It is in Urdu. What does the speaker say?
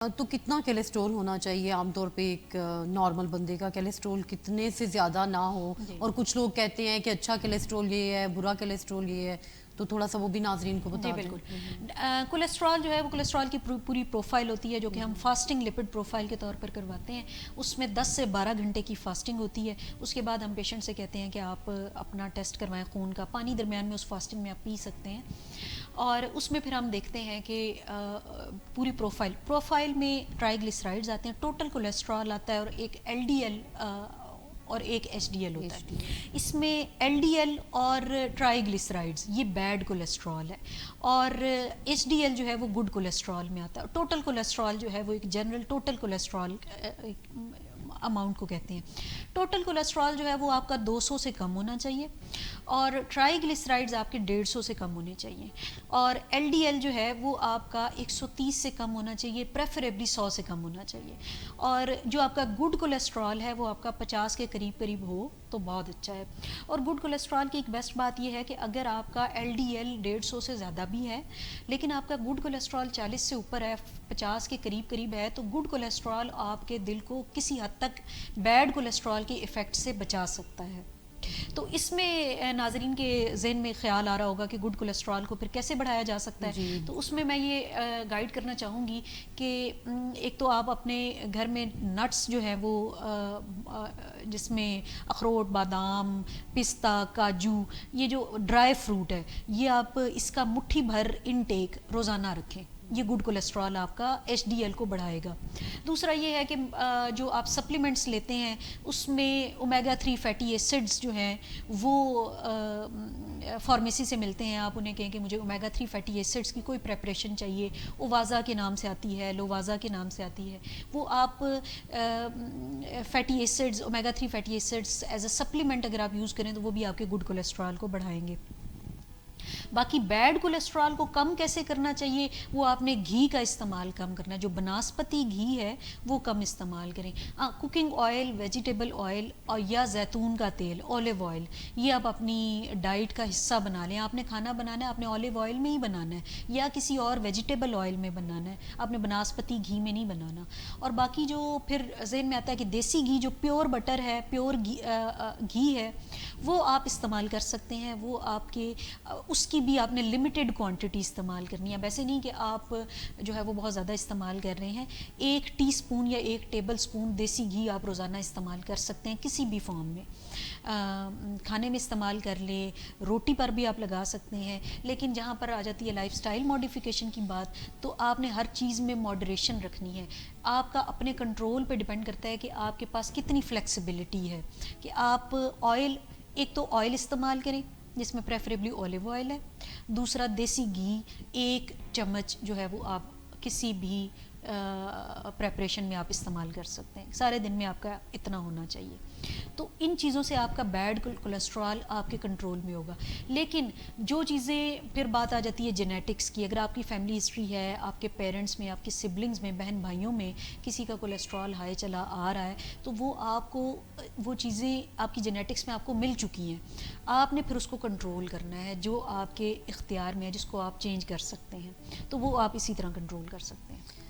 تو کتنا کولیسٹرول ہونا چاہیے عام طور پہ ایک نارمل بندے کا؟ کولیسٹرول کتنے سے زیادہ نہ ہو؟ اور کچھ لوگ کہتے ہیں کہ اچھا کولیسٹرول یہ ہے، برا کولیسٹرول یہ ہے، تو تھوڑا سا وہ بھی ناظرین کو بتا دیں۔ بالکل کولیسٹرول جو ہے وہ کولیسٹرول کی پوری پروفائل ہوتی ہے جو کہ ہم فاسٹنگ لپڈ پروفائل کے طور پر کرواتے ہیں۔ اس میں 10 سے 12 گھنٹے کی فاسٹنگ ہوتی ہے۔ اس کے بعد ہم پیشنٹ سے کہتے ہیں کہ آپ اپنا ٹیسٹ کروائیں خون کا، پانی درمیان میں اس فاسٹنگ میں آپ پی سکتے ہیں، اور اس میں پھر ہم دیکھتے ہیں کہ پوری پروفائل میں ٹرائیگلیسرائڈز آتے ہیں، ٹوٹل کولیسٹرول آتا ہے، اور ایک ایل ڈی ایل اور ایک ایچ ڈی ایل ہوتا ہے۔ اس میں ایل ڈی ایل اور ٹرائیگلیسرائڈز یہ بیڈ کولیسٹرول ہے، اور ایچ ڈی ایل جو ہے وہ گڈ کولیسٹرول میں آتا ہے۔ ٹوٹل کولیسٹرول جو ہے وہ ایک جنرل ٹوٹل کولیسٹرول اماؤنٹ کو کہتے ہیں۔ ٹوٹل کولیسٹرول جو ہے وہ آپ کا 200 سے کم ہونا چاہیے، اور ٹرائیگلیسرائڈز آپ کے 150 سے کم ہونے چاہیے، اور ایل ڈی ایل جو ہے وہ آپ کا 130 سے کم ہونا چاہیے، پریفریبلی 100 سے کم ہونا چاہیے، اور جو آپ کا گڈ کولیسٹرول ہے وہ آپ کا 50 کے قریب ہو تو بہت اچھا ہے۔ اور گڈ کولیسٹرول کی ایک بیسٹ بات یہ ہے کہ اگر آپ کا ایل ڈی ایل 150 سے زیادہ بھی ہے لیکن آپ کا گڈ کولیسٹرول 40 سے اوپر ہے، 50 کے قریب ہے، تو گڈ کولیسٹرول آپ کے دل کو کسی حد تک بیڈ کولیسٹرول کے ایفیکٹ سے بچا سکتا ہے۔ تو اس میں ناظرین کے ذہن میں خیال آ رہا ہوگا کہ گڈ کولیسٹرول کو پھر کیسے بڑھایا جا سکتا ہے۔ تو اس میں یہ گائیڈ کرنا چاہوں گی کہ ایک تو آپ اپنے گھر میں نٹس جو ہے وہ جس میں اخروٹ، بادام، پستہ، کاجو، یہ جو ڈرائی فروٹ ہے، یہ آپ اس کا مٹھی بھر انٹیک روزانہ رکھیں، یہ گڈ کولیسٹرول آپ کا ایچ ڈی ایل کو بڑھائے گا۔ دوسرا یہ ہے کہ جو آپ سپلیمنٹس لیتے ہیں اس میں اومیگا 3 فیٹی ایسڈز جو ہیں وہ فارمیسی سے ملتے ہیں، آپ انہیں کہیں کہ مجھے اومیگا 3 فیٹی ایسڈز کی کوئی پریپریشن چاہیے، اووازا کے نام سے آتی ہے، لووازا کے نام سے آتی ہے، وہ آپ fatty acids, omega 3 fatty acids as a supplement اگر آپ یوز کریں تو وہ بھی آپ کے گڈ کولیسٹرول کو بڑھائیں گے۔ باقی بیڈ کولیسٹرول کو کم کیسے کرنا چاہیے، وہ آپ نے گھی کا استعمال کم کرنا ہے، جو بناسپتی گھی ہے وہ کم استعمال کریں۔ کوکنگ آئل، ویجیٹیبل آئل اور یا زیتون کا تیل، اولیو آئل، یہ آپ اپنی ڈائٹ کا حصہ بنا لیں۔ آپ نے کھانا بنانا ہے، آپ نے اولیو آئل میں ہی بنانا ہے یا کسی اور ویجیٹیبل آئل میں بنانا ہے، آپ نے بناسپتی گھی میں نہیں بنانا۔ اور باقی جو پھر ذہن میں آتا ہے کہ دیسی گھی جو پیور بٹر ہے، پیور گھی ہے، وہ آپ استعمال کر سکتے ہیں، وہ آپ کے اس کی بھی آپ نے لمیٹڈ کوانٹٹی استعمال کرنی ہے، ویسے نہیں کہ آپ جو ہے وہ بہت زیادہ استعمال کر رہے ہیں۔ 1 ٹی سپون یا 1 ٹیبل سپون دیسی گھی آپ روزانہ استعمال کر سکتے ہیں کسی بھی فارم میں، کھانے میں استعمال کر لیں، روٹی پر بھی آپ لگا سکتے ہیں، لیکن جہاں پر آ جاتی ہے لائف سٹائل ماڈیفیکیشن کی بات، تو آپ نے ہر چیز میں ماڈریشن رکھنی ہے۔ آپ کا اپنے کنٹرول پہ ڈیپینڈ کرتا ہے کہ آپ کے پاس کتنی فلیکسیبلٹی ہے کہ آپ آئل، ایک تو آئل استعمال کریں جس میں پریفریبلی اولیو آئل ہے، دوسرا دیسی گھی 1 چمچ جو ہے وہ آپ کسی بھی پریپریشن میں آپ استعمال کر سکتے ہیں، سارے دن میں آپ کا اتنا ہونا چاہیے۔ تو ان چیزوں سے آپ کا بیڈ کولیسٹرول آپ کے کنٹرول میں ہوگا۔ لیکن جو چیزیں پھر بات آ جاتی ہے جینیٹکس کی، اگر آپ کی فیملی ہسٹری ہے، آپ کے پیرنٹس میں، آپ کے سبلنگز میں، بہن بھائیوں میں کسی کا کولیسٹرول ہائی چلا آ رہا ہے، تو وہ آپ کو وہ چیزیں آپ کی جینیٹکس میں آپ کو مل چکی ہیں، آپ نے پھر اس کو کنٹرول کرنا ہے، جو آپ کے اختیار میں ہے، جس کو آپ چینج کر سکتے ہیں، تو وہ آپ اسی طرح کنٹرول کر سکتے ہیں۔